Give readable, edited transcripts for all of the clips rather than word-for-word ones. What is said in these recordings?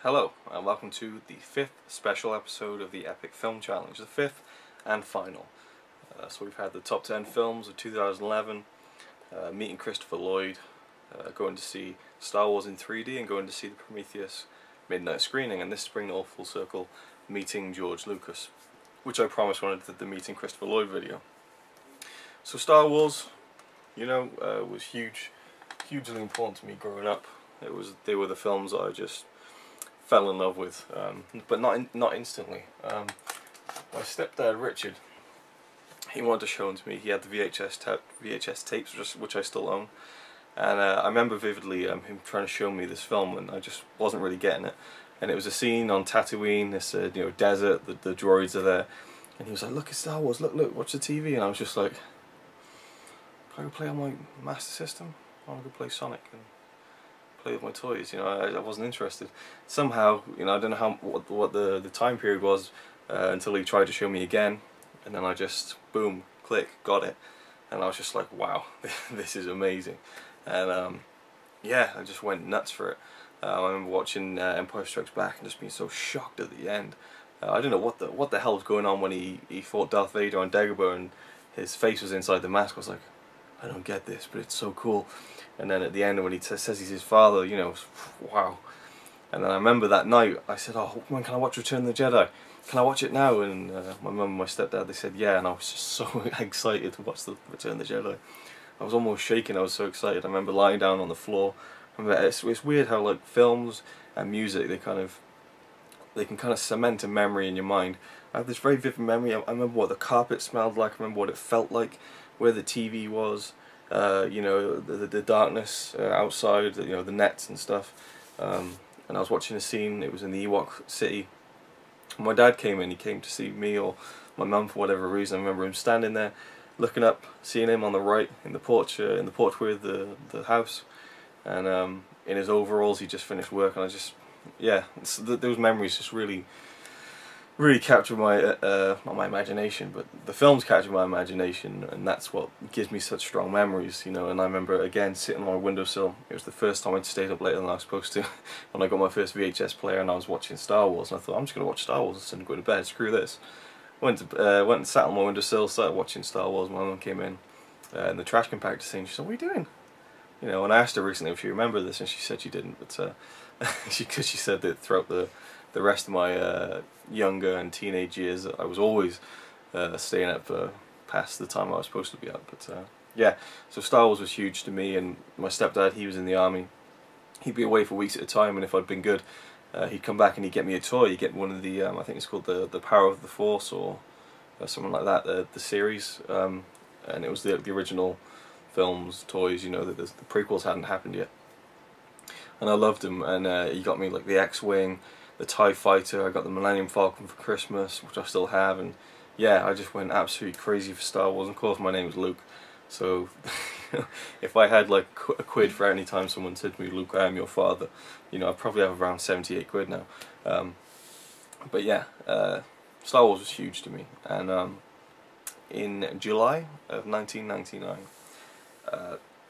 Hello, and welcome to the 5th special episode of the Epic Film Challenge, the 5th and final. So we've had the top 10 films of 2011, meeting Christopher Lloyd, going to see Star Wars in 3D, and going to see the Prometheus midnight screening, and this is bringing it all full circle, meeting George Lucas, which I promised when I did the meeting Christopher Lloyd video. So Star Wars, was hugely important to me growing up. They were the films that I just fell in love with, but not instantly. My stepdad Richard, he wanted to show them to me. He had the VHS tapes, which I still own, and I remember vividly him trying to show me this film, and I just wasn't really getting it. And it was a scene on Tatooine, this desert. The droids are there, and he was like, "Look, it's Star Wars. Look, watch the TV." And I was just like, "Can I go play on my Master System? I want to go play Sonic and play with my toys." I wasn't interested. Somehow, I don't know what the time period was until he tried to show me again, and then I just boom, click, got it, and I was just like, wow, this is amazing. And yeah, I just went nuts for it. I remember watching Empire Strikes Back and just being so shocked at the end. I don't know what the hell was going on when he fought Darth Vader on Dagobah and his face was inside the mask. I was like, I don't get this, but it's so cool. And then at the end when he says he's his father, wow. And then I remember that night I said, "Oh, when can I watch Return of the Jedi? Can I watch it now?" And my mum and my stepdad, they said yeah, and I was just so excited to watch the Return of the Jedi. I was almost shaking, I was so excited. I remember lying down on the floor. It's weird how like films and music, they can kind of cement a memory in your mind. I have this very vivid memory. I remember what the carpet smelled like, I remember what it felt like, where the TV was, the darkness outside, the nets and stuff. And I was watching a scene, it was in the Ewok city. My dad came in, he came to see me or my mum for whatever reason. I remember him standing there, looking up, seeing him on the right, in the porchway of the house. And in his overalls, he just finished work, and those memories just really capture my not my imagination, but the films capture my imagination, and that's what gives me such strong memories, And I remember again sitting on my windowsill. It was the first time I'd stayed up later than I was supposed to when I got my first VHS player, and I was watching Star Wars, and I thought, I'm just going to watch Star Wars and go to bed, screw this. Went and sat on my windowsill, started watching Star Wars. My mum came in and the trash compactor scene. She said, "What are you doing?" And I asked her recently if she remembered this, and she said she didn't, but because she said that throughout the rest of my younger and teenage years, I was always staying up past the time I was supposed to be up. But yeah, so Star Wars was huge to me, and my stepdad, he was in the army. He'd be away for weeks at a time, and if I'd been good, he'd come back and he'd get me a toy. He'd get one of the, I think it's called the Power of the Force or something like that, the series, and it was the original films, toys, the prequels hadn't happened yet. And I loved them, and he got me like the X-Wing, the TIE Fighter. I got the Millennium Falcon for Christmas, which I still have, and yeah, I just went absolutely crazy for Star Wars. And of course my name is Luke, so if I had like a quid for any time someone said to me, "Luke, I am your father," I probably have around 78 quid now. But yeah, Star Wars was huge to me, and in July of 1999,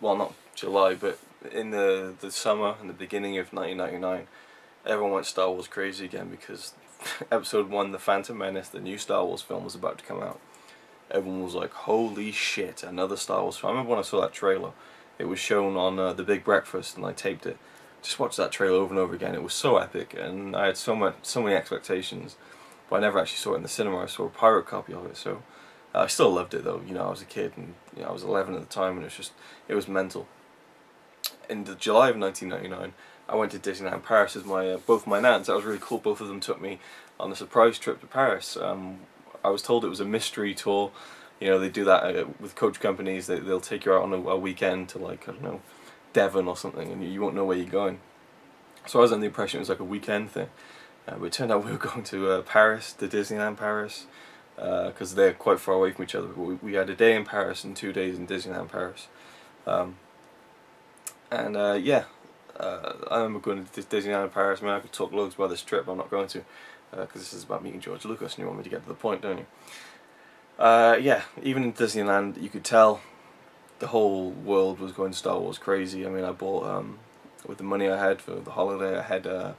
well, not July, but in the summer and the beginning of 1999, everyone went Star Wars crazy again because Episode 1, The Phantom Menace, the new Star Wars film, was about to come out. Everyone was like, holy shit, another Star Wars film. I remember when I saw that trailer, it was shown on The Big Breakfast, and I taped it. Just watched that trailer over and over again. It was so epic, and I had so many expectations, but I never actually saw it in the cinema. I saw a pirate copy of it, so I still loved it though. I was a kid, and I was 11 at the time, and it was mental. In the July of 1999, I went to Disneyland Paris with both my nans. That was really cool. Both of them took me on a surprise trip to Paris. I was told it was a mystery tour. They do that with coach companies. They'll take you out on a weekend to, like, I don't know, Devon or something, and you won't know where you're going. So I was under the impression it was like a weekend thing. But it turned out we were going to Paris, to Disneyland Paris, because they're quite far away from each other. But we had a day in Paris and 2 days in Disneyland Paris. Yeah, I remember going to Disneyland in Paris. I mean, I could talk loads about this trip, but I'm not going to, because this is about meeting George Lucas, and you want me to get to the point, don't you? Yeah, even in Disneyland, you could tell the whole world was going Star Wars crazy. I mean, I bought, with the money I had for the holiday, I had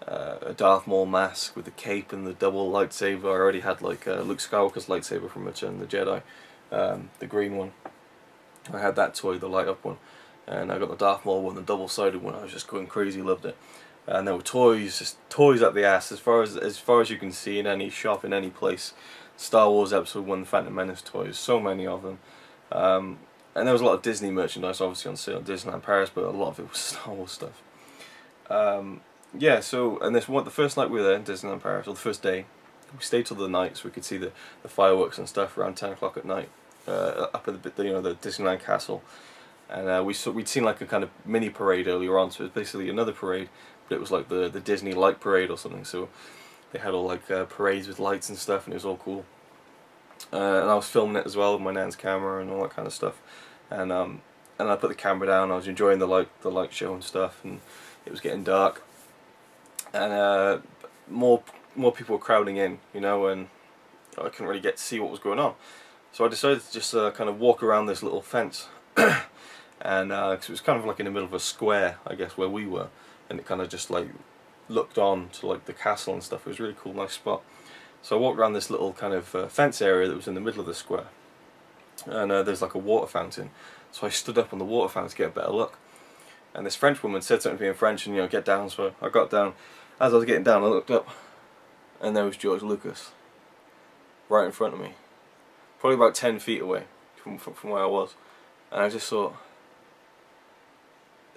a Darth Maul mask with the cape and the double lightsaber. I already had like Luke Skywalker's lightsaber from Return of the Jedi, the green one. I had that toy, the light up one, and I got the Darth Maul one, the double sided one. I was just going crazy, loved it. And there were toys, just toys up the ass, as far as you can see in any shop, in any place. Star Wars Episode 1 Phantom Menace toys, so many of them. And there was a lot of Disney merchandise obviously on sale at Disneyland Paris, but a lot of it was Star Wars stuff. Yeah, so, and the first night we were there in Disneyland Paris, or the first day, we stayed till the night so we could see the fireworks and stuff around 10 o'clock at night, up at the Disneyland Castle. And we'd seen like a kind of mini parade earlier on, so it was basically another parade, but it was like the Disney Light Parade or something, so they had all like parades with lights and stuff, and it was all cool. And I was filming it as well with my nan's camera and all that kind of stuff. And I put the camera down, I was enjoying the light show and stuff, and it was getting dark. And more people were crowding in, you know, and I couldn't really get to see what was going on. So I decided to just kind of walk around this little fence. And cause it was kind of like in the middle of a square, I guess, where we were, and it kind of just like looked on to like the castle and stuff. It was a really cool, nice spot. So I walked around this little kind of fence area that was in the middle of the square, and there's like a water fountain. So I stood up on the water fountain to get a better look. And this French woman said something to me in French, and get down. So I got down. As I was getting down, I looked up, and there was George Lucas, right in front of me, probably about 10 feet away from where I was. And I just thought,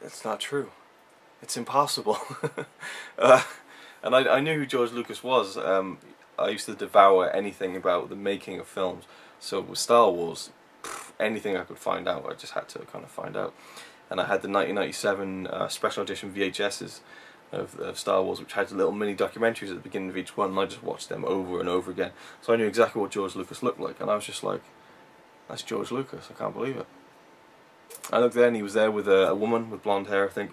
it's not true. It's impossible. And I knew who George Lucas was. I used to devour anything about the making of films. So with Star Wars, anything I could find out, I just had to kind of find out. And I had the 1997 special edition VHSs of Star Wars, which had little mini documentaries at the beginning of each one, and I just watched them over and over again. So I knew exactly what George Lucas looked like, and I was just like, that's George Lucas, I can't believe it. I looked there, and he was there with a woman with blonde hair, I think,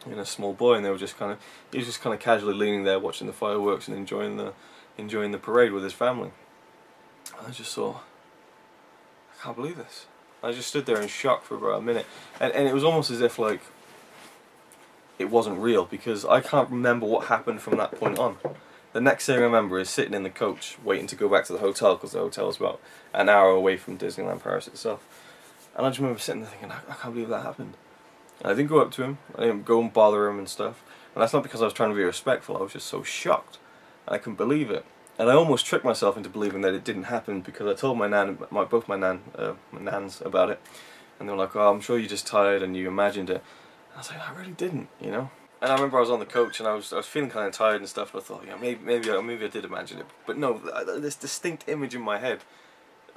and a small boy, and they were just kind of, he was just kind of casually leaning there watching the fireworks and enjoying the parade with his family. And I just thought, I can't believe this. I just stood there in shock for about a minute, and it was almost as if like it wasn't real, because I can't remember what happened from that point on. The next thing I remember is sitting in the coach waiting to go back to the hotel, because the hotel was about an hour away from Disneyland Paris itself. And I just remember sitting there thinking, I can't believe that happened. And I didn't go up to him, I didn't go and bother him and stuff. And that's not because I was trying to be respectful, I was just so shocked. And I couldn't believe it. And I almost tricked myself into believing that it didn't happen, because I told my nan, both my nans about it. And they were like, oh, I'm sure you're just tired and you imagined it. And I was like, I really didn't, you know. And I remember I was on the coach and I was feeling kind of tired and stuff, and I thought, maybe I did imagine it. But no, this distinct image in my head,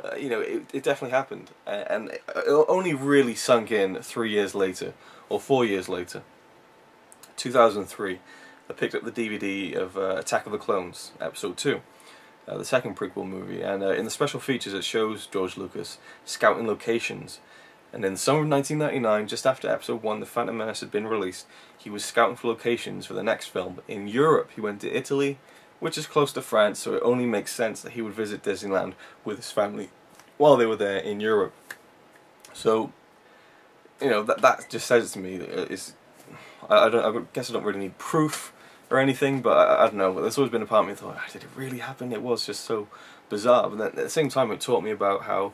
it definitely happened. And it only really sunk in 3 years later, or 4 years later. 2003, I picked up the DVD of Attack of the Clones, Episode 2. The second prequel movie, and in the special features it shows George Lucas scouting locations. And in the summer of 1999, just after Episode 1, The Phantom Menace, had been released, he was scouting for locations for the next film in Europe. He went to Italy, which is close to France, so it only makes sense that he would visit Disneyland with his family while they were there in Europe. So, that just says to me that I guess I don't really need proof or anything, but I don't know. There's always been a part of me that thought, did it really happen? It was just so bizarre. But then at the same time, it taught me about how,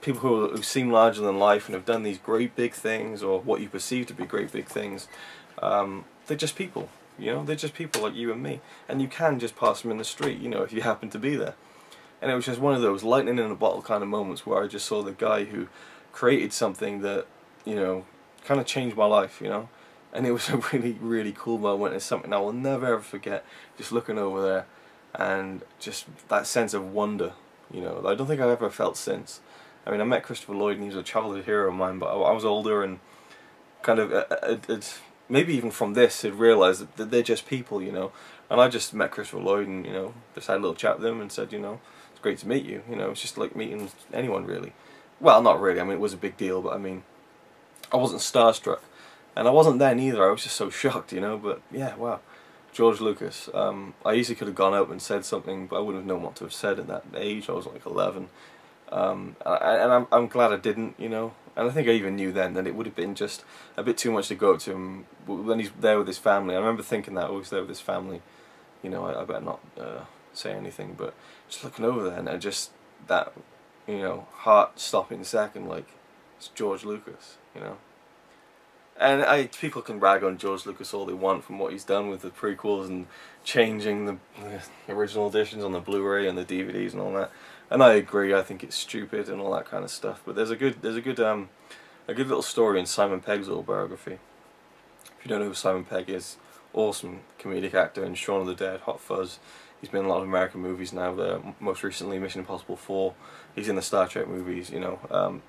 people who seem larger than life and have done these great big things, or what you perceive to be great big things, they're just people. They're just people like you and me, and you can just pass them in the street, if you happen to be there. And it was just one of those lightning in a bottle kind of moments where I just saw the guy who created something that, kind of changed my life, And it was a really, really cool moment. It's something I will never ever forget. Just looking over there, and just that sense of wonder, that I don't think I've ever felt since. I mean, I met Christopher Lloyd, and he was a childhood hero of mine, but I was older, and kind of, maybe even from this, had realised that they're just people, And I just met Christopher Lloyd, and, just had a little chat with him, and said, it's great to meet you, it's just like meeting anyone, really. Well, not really, I mean, it was a big deal, but I mean, I wasn't starstruck. And I wasn't then either, I was just so shocked, but yeah, wow. George Lucas. I easily could have gone up and said something, but I wouldn't have known what to have said at that age. I was like 11. And I'm glad I didn't, you know. And I think I even knew then that it would have been just a bit too much to go up to him when he's there with his family. I remember thinking that, oh, he's there with his family, you know, I better not say anything. But just looking over there and just that, you know, heart stopping second, like, it's George Lucas, you know. And people can rag on George Lucas all they want from what he's done with the prequels and changing the original editions on the Blu-ray and the DVDs and all that. And I agree. I think it's stupid and all that kind of stuff. But there's a good little story in Simon Pegg's autobiography. If you don't know who Simon Pegg is, awesome comedic actor in Shaun of the Dead, Hot Fuzz. He's been in a lot of American movies now. Most recently, Mission Impossible 4. He's in the Star Trek movies. You know.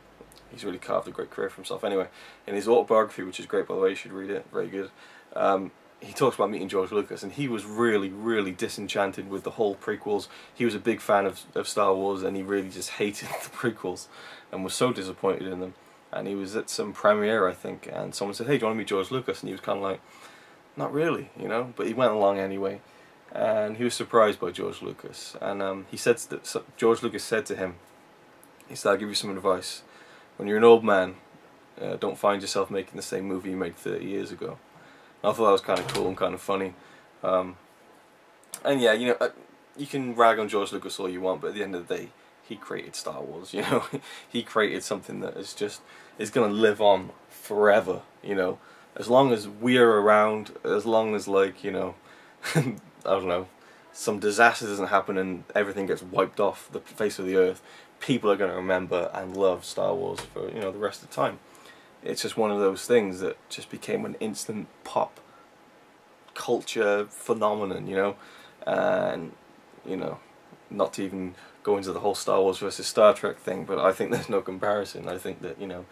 He's really carved a great career for himself. Anyway, in his autobiography, which is great by the way, you should read it, very good, he talks about meeting George Lucas, and he was really, really disenchanted with the whole prequels. He was a big fan of Star Wars, and he really just hated the prequels, and was so disappointed in them. And he was at some premiere, I think, and someone said, hey, do you want to meet George Lucas? And he was kind of like, not really, you know, but he went along anyway. And he was surprised by George Lucas, and he said that George Lucas said to him, he said, I'll give you some advice. When you're an old man, don't find yourself making the same movie you made 30 years ago. And I thought that was kind of cool and kind of funny. And yeah, you know, you can rag on George Lucas all you want, but at the end of the day, he created Star Wars, you know. He created something that is going to live on forever, you know. As long as we're around, as long as, like, you know, I don't know, some disaster doesn't happen and everything gets wiped off the face of the earth, people are going to remember and love Star Wars for, you know, the rest of the time. It's just one of those things that just became an instant pop culture phenomenon, you know. And, you know, not to even go into the whole Star Wars versus Star Trek thing, but I think there's no comparison. I think that, you know,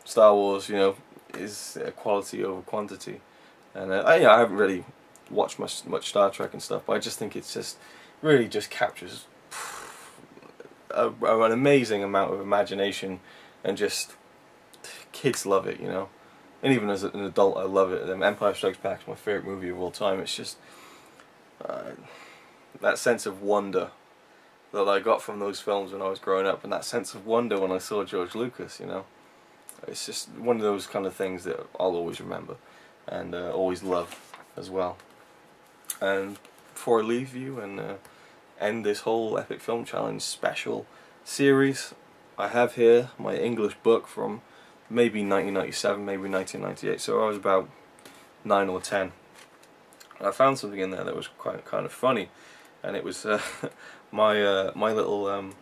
Star Wars, you know, is quality over quantity. And I haven't really watched much Star Trek and stuff, but I just think it's just really just captures an amazing amount of imagination, and just kids love it, you know. And even as an adult, I love it. Empire Strikes Back is my favourite movie of all time. It's just that sense of wonder that I got from those films when I was growing up, and that sense of wonder when I saw George Lucas, you know. It's just one of those kind of things that I'll always remember and always love as well. And before I leave you and end this whole Epic Film Challenge special series, I have here my English book from maybe 1997, maybe 1998, so I was about 9 or 10. And I found something in there that was quite kind of funny, and it was my little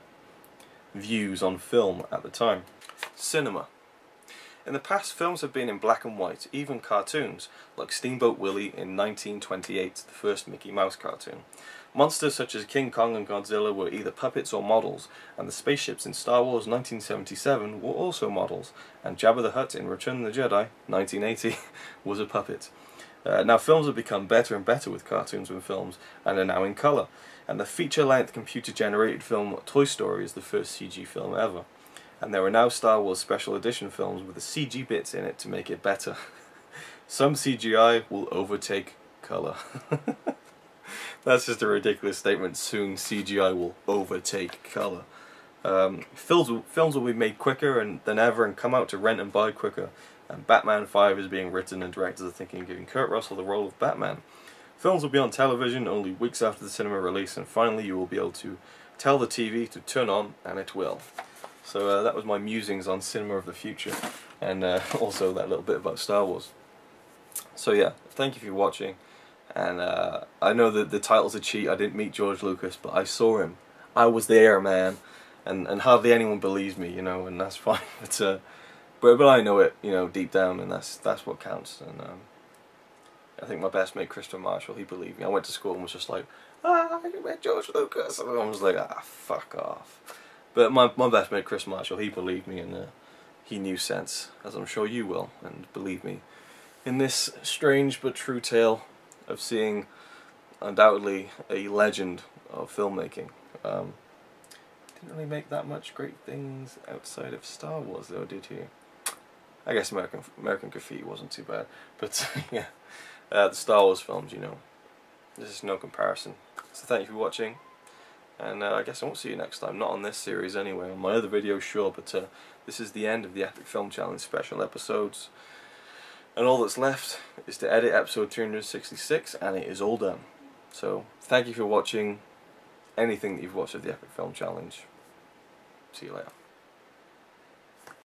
views on film at the time. Cinema. In the past, films have been in black and white, even cartoons, like Steamboat Willie in 1928, the first Mickey Mouse cartoon. Monsters such as King Kong and Godzilla were either puppets or models, and the spaceships in Star Wars 1977 were also models, and Jabba the Hutt in Return of the Jedi 1980 was a puppet. Now films have become better and better with cartoons and films, and are now in colour, and the feature-length computer-generated film Toy Story is the first CG film ever. And there are now Star Wars special edition films with the CG bits in it to make it better. Some CGI will overtake colour. That's just a ridiculous statement. Soon CGI will overtake colour. Films will be made quicker than ever and come out to rent and buy quicker. And Batman 5 is being written, and directors are thinking of giving Kurt Russell the role of Batman. Films will be on television only weeks after the cinema release, and finally you will be able to tell the TV to turn on, and it will. So that was my musings on cinema of the future, and also that little bit about Star Wars. So yeah, thank you for watching, and I know that the title's a cheat. I didn't meet George Lucas, but I saw him. I was there, man, and hardly anyone believes me, you know, and that's fine. But I know it, you know, deep down, and that's what counts. And I think my best mate Christopher Marshall, he believed me. I went to school and was just like, I met George Lucas, and I was like, fuck off. But my best mate Chris Marshall, he believed me, and he knew sense, as I'm sure you will, and believe me in this strange but true tale of seeing undoubtedly a legend of filmmaking. Didn't really make that much great things outside of Star Wars, though, did he? I guess American Graffiti wasn't too bad, but yeah, the Star Wars films, you know, there's just no comparison. So thank you for watching. And I guess I won't see you next time, not on this series anyway, on my other videos sure, but this is the end of the Epic Film Challenge special episodes. And all that's left is to edit episode 366, and it is all done. So, thank you for watching anything that you've watched of the Epic Film Challenge. See you later.